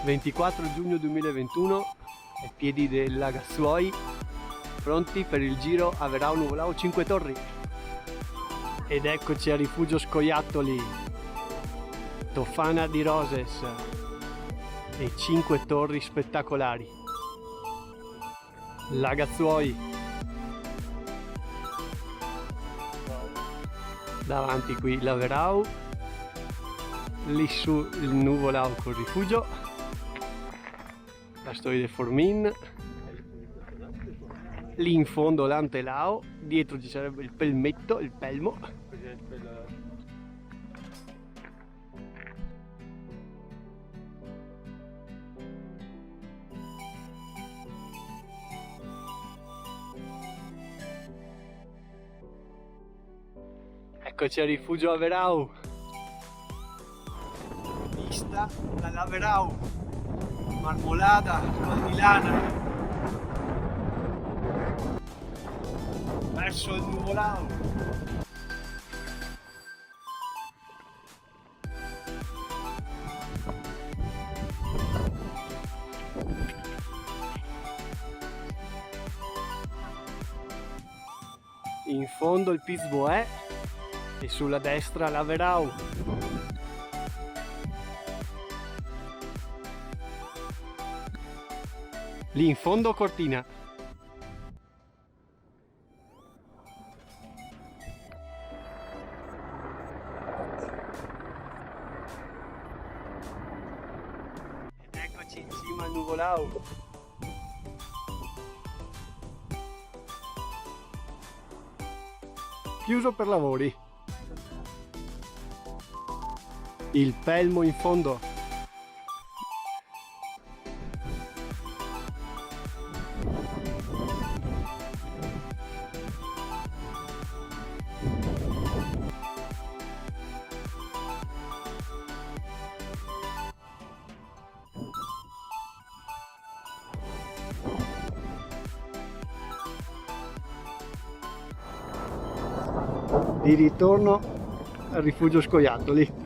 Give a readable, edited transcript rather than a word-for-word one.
...24 giugno 2021, ai piedi del Lagazzuoi, pronti per il giro Averao Nuvolao 5 Torri. Ed eccoci a Rifugio Scoiattoli, Tofana di Roses e 5 torri spettacolari. Lagazzuoi, davanti qui l'Averao, lì su il Nuvolao col rifugio, la storia di Formin, lì in fondo l'Antelao, dietro ci sarebbe il Pelmetto, il Pelmo. Eccoci a Rifugio Averao, vista dall'Averao, Marmolada, Valdilana, verso il Nuvolao. In fondo il Pizboè e sulla destra l'Averao. Lì in fondo Cortina. Ed eccoci in cima al Nuvolao. Chiuso per lavori. Il Pelmo in fondo. Di ritorno al Rifugio Scoiattoli.